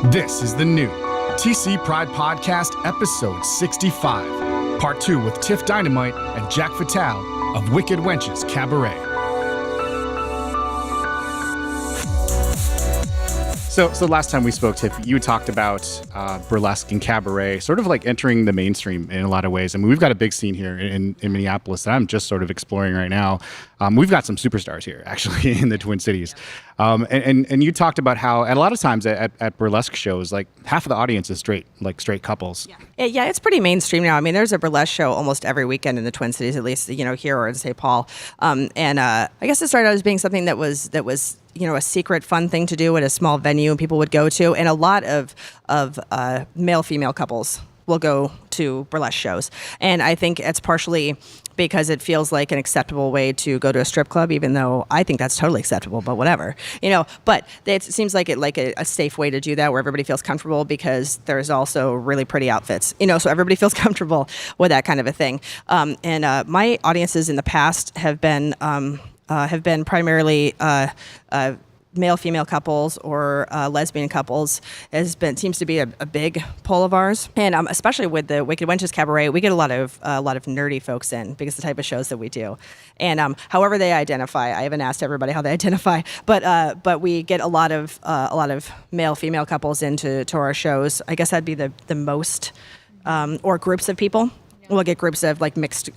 This is the new TC Pride Podcast, episode 65, part 2 with TifDynamite and Jack Fatale of Wicked Wenches Cabaret. So last time we spoke, Tiff, you talked about burlesque and cabaret sort of like entering the mainstream in a lot of ways. I mean, we've got a big scene here in Minneapolis that I'm just sort of exploring right now. We've got some superstars here, actually, in the Twin Cities. And you talked about how, at a lot of times at burlesque shows, like half of the audience is straight couples. Yeah, it's pretty mainstream now. I mean, there's a burlesque show almost every weekend in the Twin Cities, at least, here or in St. Paul. And I guess it started out as being something that was a secret fun thing to do at a small venue and people would go to. And a lot of male-female couples will go to burlesque shows. And I think it's partially because it feels like an acceptable way to go to a strip club, even though I think that's totally acceptable, but whatever, but it seems like a safe way to do that where everybody feels comfortable because there's also really pretty outfits, so everybody feels comfortable with that kind of a thing. And my audiences in the past have been primarily male-female couples or lesbian couples. Seems to be a big pull of ours, and especially with the Wicked Wenches Cabaret, we get a lot of nerdy folks in because the type of shows that we do, and however they identify. I haven't asked everybody how they identify, but we get a lot of male-female couples into our shows. I guess that'd be the most, or groups of people. We'll get groups of like mixed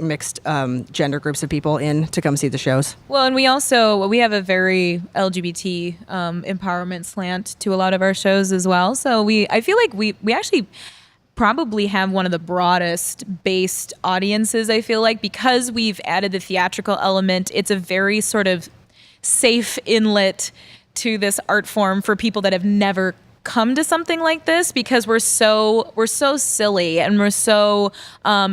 gender groups of people in to come see the shows. Well, and we have a very LGBT empowerment slant to a lot of our shows as well. So I feel like we actually probably have one of the broadest based audiences, I feel like, because we've added the theatrical element. It's a very sort of safe inlet to this art form for people that have never come to something like this, because we're so silly and we're so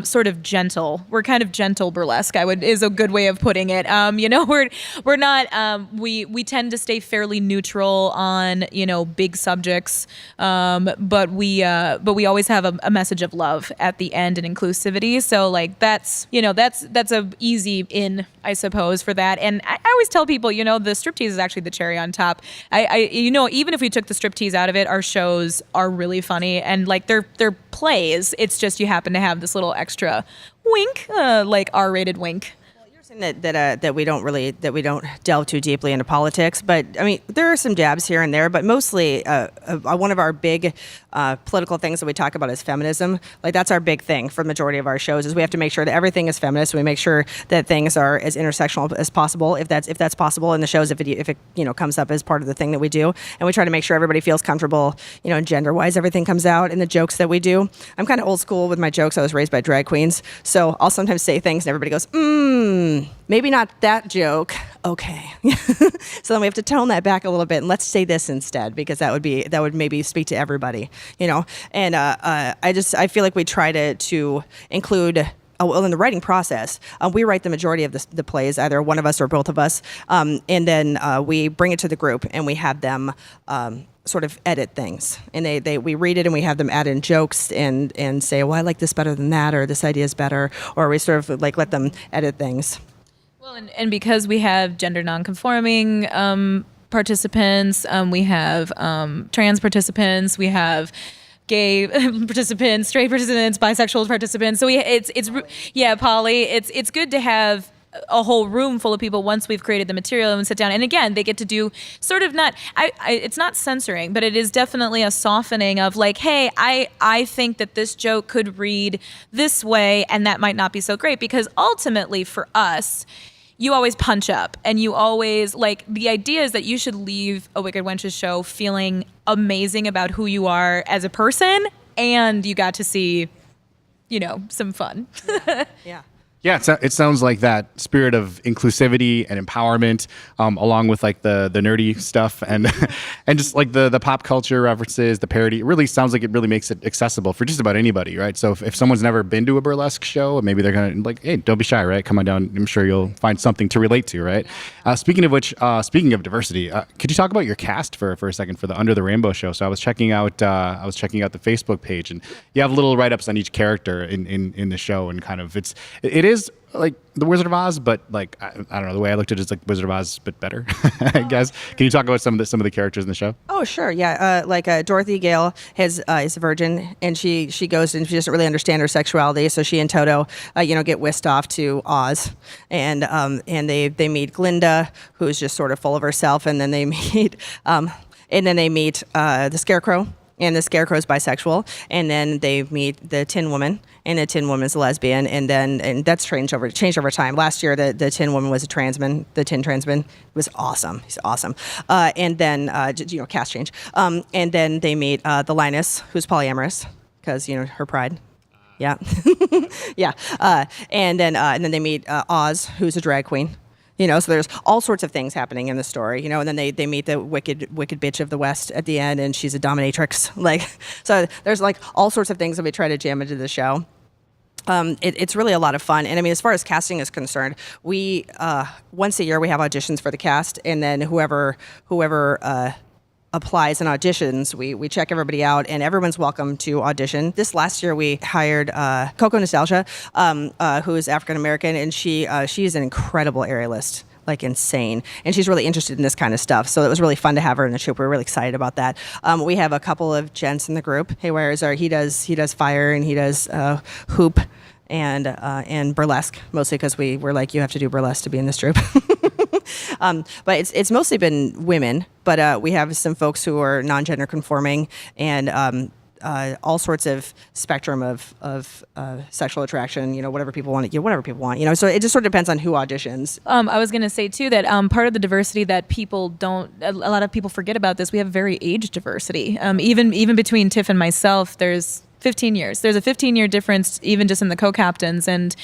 sort of gentle. We're kind of gentle burlesque, is a good way of putting it. We're not we tend to stay fairly neutral on big subjects, but we always have a message of love at the end and inclusivity. So like that's a easy in, I suppose, for that. And I always tell people, the striptease is actually the cherry on top. Even if we took the striptease out of it, our shows are really funny, and like they're plays. It's just you happen to have this little extra wink, like R-rated wink. That we don't delve too deeply into politics, but I mean there are some jabs here and there, but mostly one of our big political things that we talk about is feminism. Like that's our big thing for the majority of our shows, is we have to make sure that everything is feminist. We make sure that things are as intersectional as possible, if that's possible in the shows, if it comes up as part of the thing that we do, and we try to make sure everybody feels comfortable, gender wise, everything comes out in the jokes that we do. I'm kind of old school with my jokes. I was raised by drag queens, so I'll sometimes say things and everybody goes, maybe not that joke. Okay. So then we have to tone that back a little bit and let's say this instead, because that would maybe speak to everybody, And I feel like we try to include. Well, in the writing process, we write the majority of the plays, either one of us or both of us, and then we bring it to the group and we have them sort of edit things, and we read it and we have them add in jokes and say, well, I like this better than that, or this idea is better, or we sort of like let them edit things. Well, and because we have gender nonconforming participants, we have trans participants, we have gay participants, straight participants, bisexual participants. So poly. It's good to have a whole room full of people once we've created the material and sit down. And again, they get to do sort of it's not censoring, but it is definitely a softening of like, hey, I think that this joke could read this way and that might not be so great, because ultimately for us, you always punch up, and you always, like, the idea is that you should leave a Wicked Wenches show feeling amazing about who you are as a person, and you got to see, some fun. Yeah. Yeah, it sounds like that spirit of inclusivity and empowerment, along with like the nerdy stuff and and just like the pop culture references, the parody. It really sounds like it really makes it accessible for just about anybody, right? So if someone's never been to a burlesque show, maybe they're gonna like, hey, don't be shy, right? Come on down. I'm sure you'll find something to relate to, right? Speaking of which, speaking of diversity, could you talk about your cast for a second for the Under the Rainbow show? So I was checking out the Facebook page, and you have little write-ups on each character in the show, and kind of it is like the Wizard of Oz, but like I don't know, the way I looked at it is like Wizard of Oz but better, I guess. Can you talk about some of the characters in the show? Oh, sure. Yeah. Dorothy Gale is a virgin, and she goes and she doesn't really understand her sexuality. So she and Toto, get whisked off to Oz, and they meet Glinda, who's just sort of full of herself, and then they meet the Scarecrow. And the Scarecrow's bisexual, and then they meet the Tin Woman, and the Tin Woman's a lesbian, and that's changed over time. Last year, the Tin Woman was a transman. The Tin Transman was awesome. He's awesome. And then cast change. And then they meet the Linus, who's polyamorous, because her pride. Yeah, yeah. And then they meet Oz, who's a drag queen. So there's all sorts of things happening in the story, and then they meet the wicked bitch of the West at the end, and she's a dominatrix. So there's like all sorts of things that we try to jam into the show. It's really a lot of fun. And I mean, as far as casting is concerned, we, once a year we have auditions for the cast, and then whoever applies and auditions, we check everybody out, and everyone's welcome to audition. This last year we hired Coco Nostalgia, who is African American, and she's an incredible aerialist, like insane, and she's really interested in this kind of stuff. So it was really fun to have her in the troupe. We're really excited about that. We have a couple of gents in the group. Haywire's he does fire, and he does hoop and burlesque, mostly because we were like, you have to do burlesque to be in this troupe. But it's mostly been women, but we have some folks who are non-gender conforming, and all sorts of spectrum of sexual attraction, whatever people want, so it just sort of depends on who auditions. I was going to say too that part of the diversity that a lot of people forget about this, we have very age diversity. Even between Tiff and myself, there's 15 years. There's a 15-year difference even just in the co-captains, and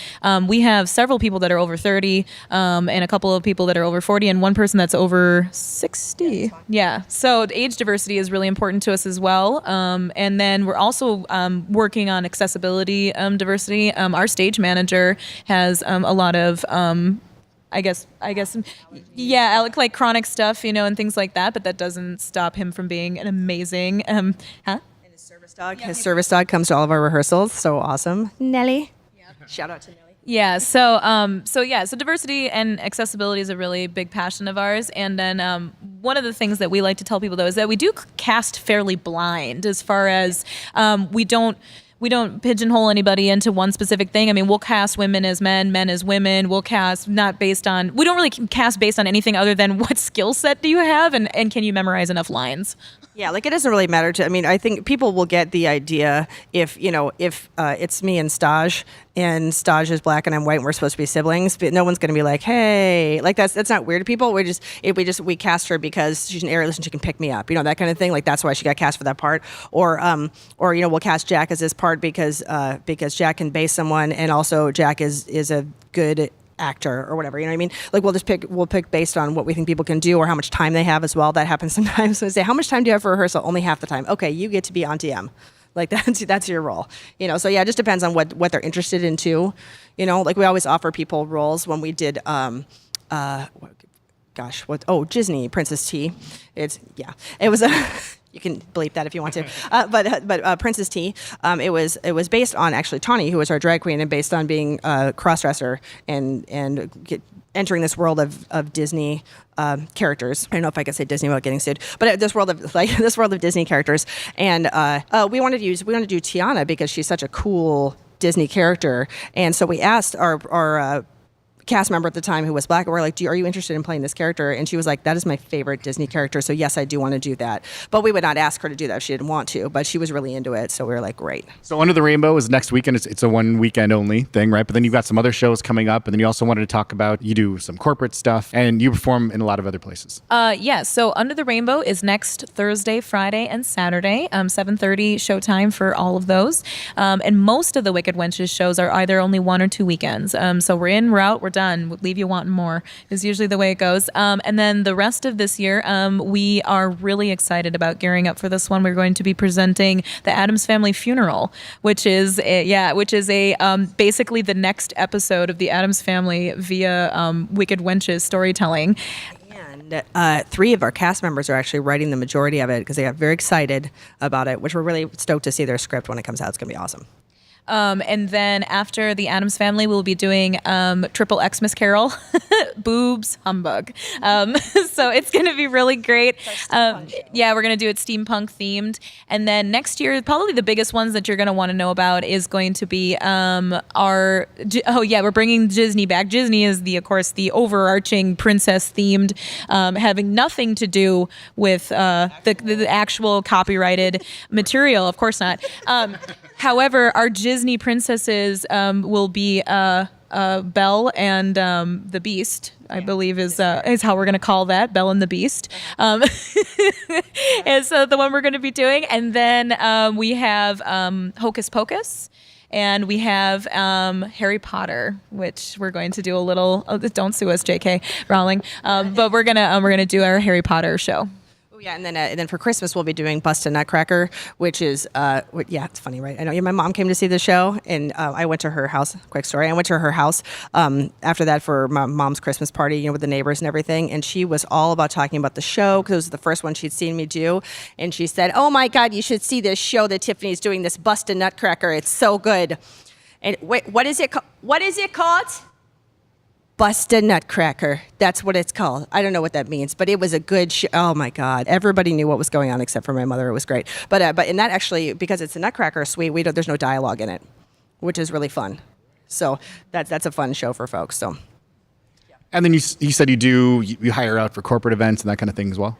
we have several people that are over 30, and a couple of people that are over 40, and one person that's over 60. Yeah. So the age diversity is really important to us as well. And then we're also working on accessibility diversity. Our stage manager has a lot of I guess, yeah, like chronic stuff, and things like that, but that doesn't stop him from being an amazing, His service dog comes to all of our rehearsals. So awesome. Nelly. Yep. Shout out to Nelly. Yeah. So diversity and accessibility is a really big passion of ours. And then one of the things that we like to tell people, though, is that we do cast fairly blind as far as we don't pigeonhole anybody into one specific thing. I mean, we'll cast women as men as women. We'll cast we don't really cast based on anything other than what skill set do you have and can you memorize enough lines? Yeah, like it doesn't really matter I think people will get the idea if it's me and Staj, and Staj is black and I'm white and we're supposed to be siblings, but no one's going to be like, hey, like that's not weird to people. We cast her because she's an aerialist and she can pick me up, that kind of thing. Like that's why she got cast for that part. Or we'll cast Jack as this part because Jack can base someone, and also Jack is a good actor or whatever, I mean? Like we'll pick based on what we think people can do or how much time they have as well. That happens sometimes. So we say, how much time do you have for rehearsal? Only half the time. Okay, you get to be on TM. Like that's your role. So yeah, it just depends on what they're interested in too. Like we always offer people roles when we did Disney Princess T. It was a you can bleep that if you want to. But Princess T, it was based on actually Tawny, who was our drag queen, and based on being a crossdresser and entering this world of Disney characters. I don't know if I could say Disney without getting sued, but this world of Disney characters. And we wanted to do Tiana because she's such a cool Disney character, and so we asked our cast member at the time who was black, and we're like, are you interested in playing this character? And she was like, that is my favorite Disney character, so yes, I do want to do that. But we would not ask her to do that if she didn't want to, but she was really into it, so we were like, great. So Under the Rainbow is next weekend. It's a one weekend only thing, right? But then you've got some other shows coming up, and then you also wanted to talk about, you do some corporate stuff, and you perform in a lot of other places. So Under the Rainbow is next Thursday, Friday, and Saturday, 7:30 showtime for all of those. And most of the Wicked Wenches shows are either only 1 or 2 weekends. So we're in, we're out, we're done. We'll leave you wanting more is usually the way it goes. And then the rest of this year, we are really excited about gearing up for this one. We're going to be presenting the Addams Family Funeral, which is basically the next episode of the Addams Family via Wicked Wenches storytelling. And 3 of our cast members are actually writing the majority of it because they got very excited about it, which we're really stoked to see their script when it comes out. It's going to be awesome. And then after the Addams Family, we'll be doing Triple Xmas Carol, Boobs, Humbug. So it's going to be really great. Yeah, we're going to do it steampunk themed. And then next year, probably the biggest ones that you're going to want to know about is going to be we're bringing Disney back. Disney is of course, the overarching princess themed, having nothing to do with the actual copyrighted material. Of course not. However, our Disney princesses will be Belle and the Beast, I believe is how we're going to call that, Belle and the Beast. And so the one we're going to be doing. And then we have Hocus Pocus. And we have Harry Potter, which we're going to do a little. Don't sue us, J.K. Rowling. But we're gonna do our Harry Potter show. Oh yeah, and then for Christmas we'll be doing Bust a Nutcracker, which is it's funny, right? I know. Yeah, my mom came to see the show, and I went to her house. Quick story: I went to her house after that for my mom's Christmas party, with the neighbors and everything, and she was all about talking about the show because it was the first one she'd seen me do, and she said, "Oh my God, you should see this show that Tiffany's doing, this Bust a Nutcracker. It's so good." And wait, what is it? What is it called? Bust a Nutcracker. That's what it's called. I don't know what that means, but it was a good show. Oh my God. Everybody knew what was going on except for my mother. It was great. But in that actually, because it's a Nutcracker suite, there's no dialogue in it, which is really fun. So that's a fun show for folks. So. And then you said you hire out for corporate events and that kind of thing as well?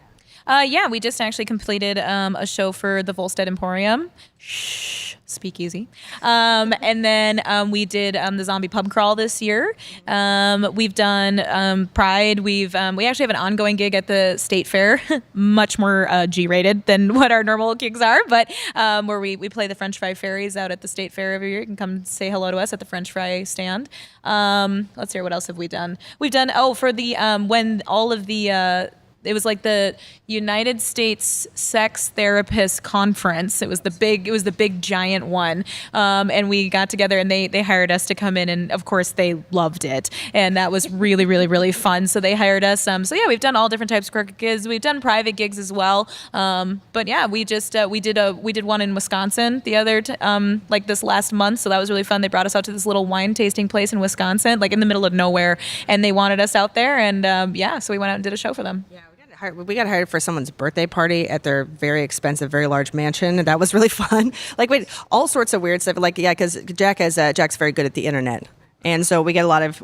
Yeah, we just actually completed a show for the Volstead Emporium. Shh, speakeasy. And then we did the Zombie Pub Crawl this year. We've done Pride. We actually have an ongoing gig at the State Fair, much more G-rated than what our normal gigs are, but where we play the French Fry Fairies out at the State Fair every year. You can come say hello to us at the French Fry stand. Let's hear, what else have we done? We've done, for the, when all of the, it was like the United States Sex Therapist Conference. It was the big giant one. And we got together and they hired us to come in, and of course they loved it. And that was really, really, really fun. So they hired us. So yeah, we've done all different types of corporate gigs. We've done private gigs as well. But yeah, we just, we did one in Wisconsin the other, like this last month. So that was really fun. They brought us out to this little wine tasting place in Wisconsin, like in the middle of nowhere. And they wanted us out there. And so we went out and did a show for them. Yeah. We got hired for someone's birthday party at their very expensive, very large mansion, and that was really fun. All sorts of weird stuff. Because Jack's very good at the internet. And so we get a lot of,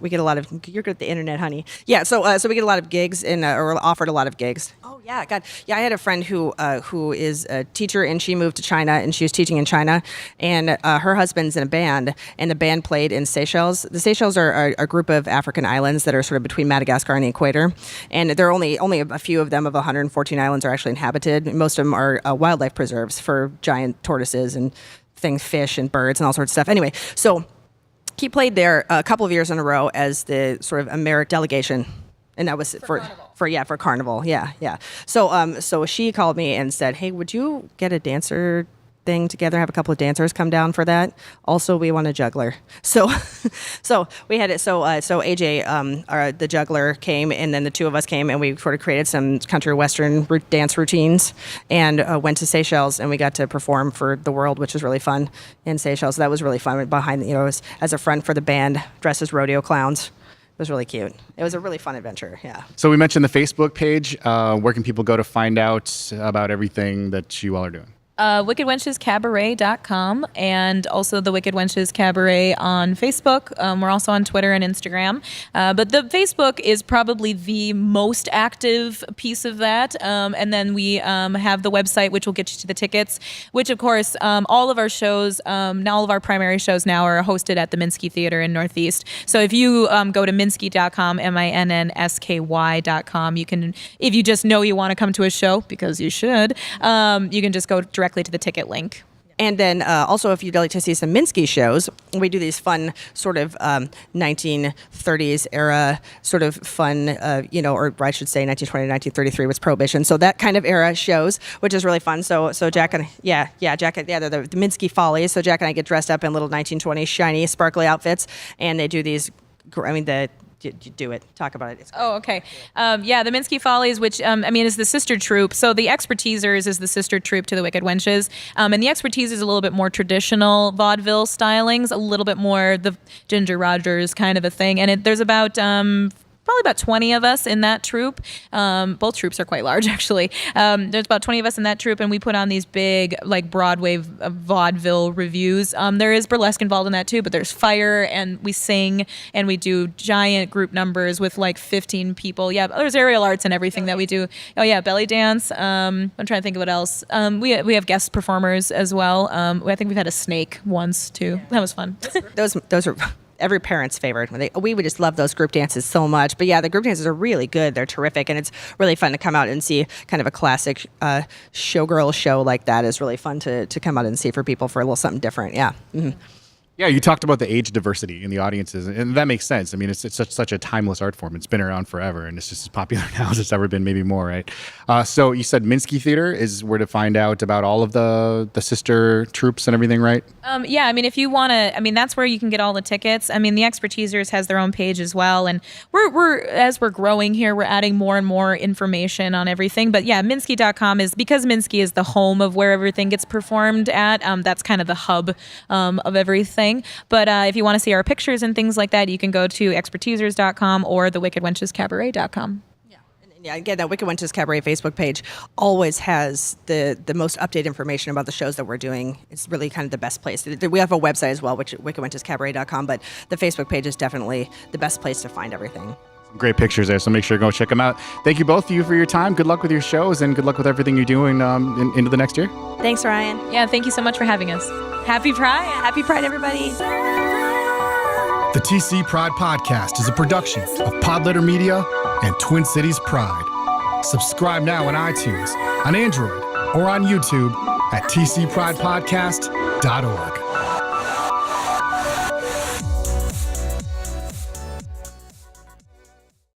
you're good at the internet, honey. Yeah, so we get a lot of gigs or offered a lot of gigs. Oh yeah, God. Yeah, I had a friend who is a teacher, and she moved to China, and she was teaching in China, and her husband's in a band, and the band played in Seychelles. The Seychelles are a group of African islands that are sort of between Madagascar and the equator, and there are only a few of them of 114 islands are actually inhabited. Most of them are wildlife preserves for giant tortoises and fish and birds and all sorts of stuff. Anyway, so he played there a couple of years in a row as the sort of American delegation, and that was for Carnival. Yeah. So she called me and said, "Hey, would you get a dancer thing together? Have a couple of dancers come down for that. Also, we want a juggler." So we had it. So AJ, the juggler, came, and then the two of us came, and we sort of created some country western dance routines, and went to Seychelles, and we got to perform for the world, which was really fun in Seychelles. So that was really fun. Behind, as a front for the band, dressed as rodeo clowns. It was really cute. It was a really fun adventure, yeah. So we mentioned the Facebook page. Where can people go to find out about everything that you all are doing? WickedWenchesCabaret.com, and also the Wicked Wenches Cabaret on Facebook. We're also on Twitter and Instagram. But the Facebook is probably the most active piece of that. And then we have the website, which will get you to the tickets, which, of course, all of our shows, now all of our primary shows now are hosted at the Minsky Theater in Northeast. So if you go to Minsky.com, MINNSKY.com, you can, if you just know you want to come to a show, because you should, you can just go directly to the ticket link. And then also, if you'd like to see some Minsky shows, we do these fun sort of 1930s era sort of fun, or I should say 1920 to 1933 was Prohibition. So that kind of era shows, which is really fun. So Jack and they're the Minsky Follies. So Jack and I get dressed up in little 1920s shiny, sparkly outfits, and they do these. do it. Talk about it. It's great. Oh, okay. The Minsky Follies, which, is the sister troupe. So the Expertisers is the sister troupe to the Wicked Wenches. And the Expertisers is a little bit more traditional vaudeville stylings, a little bit more the Ginger Rogers kind of a thing. And there's about... probably about 20 of us in that troupe. Both troupes are quite large, actually. There's about 20 of us in that troupe, and we put on these big, like, Broadway vaudeville reviews. There is burlesque involved in that, too, but there's fire, and we sing, and we do giant group numbers with, like, 15 people. Yeah, there's aerial arts and everything that we do. Oh, yeah, belly dance. I'm trying to think of what else. We have guest performers as well. I think we've had a snake once, too. That was fun. Those are... every parent's favorite. We would just love those group dances so much. But yeah, the group dances are really good. They're terrific. And it's really fun to come out and see kind of a classic showgirl show like that is really fun to come out and see for people for a little something different. Yeah. Mm-hmm. Yeah, you talked about the age diversity in the audiences, and that makes sense. I mean, it's such a timeless art form. It's been around forever, and it's just as popular now as it's ever been, maybe more, right? So you said Minsky Theater is where to find out about all of the sister troupes and everything, right? If you want to, that's where you can get all the tickets. The Expertisers has their own page as well, and as we're growing here, we're adding more and more information on everything. But yeah, Minsky.com is, because Minsky is the home of where everything gets performed at. That's kind of the hub of everything. But if you want to see our pictures and things like that, you can go to expertisers.com or the wickedwenchescabaret.com. Yeah, again, that Wicked Wenches Cabaret Facebook page always has the most updated information about the shows that we're doing. It's really kind of the best place. We have a website as well, which is wickedwenchescabaret.com, but the Facebook page is definitely the best place to find everything. Great pictures there, so make sure to go check them out. Thank you both of you for your time. Good luck with your shows, and good luck with everything you're doing into the next year. Thanks, Ryan. Yeah, thank you so much for having us. Happy Pride. Happy Pride, everybody. The TC Pride Podcast is a production of Podletter Media and Twin Cities Pride. Subscribe now on iTunes, on Android, or on YouTube at tcpridepodcast.org.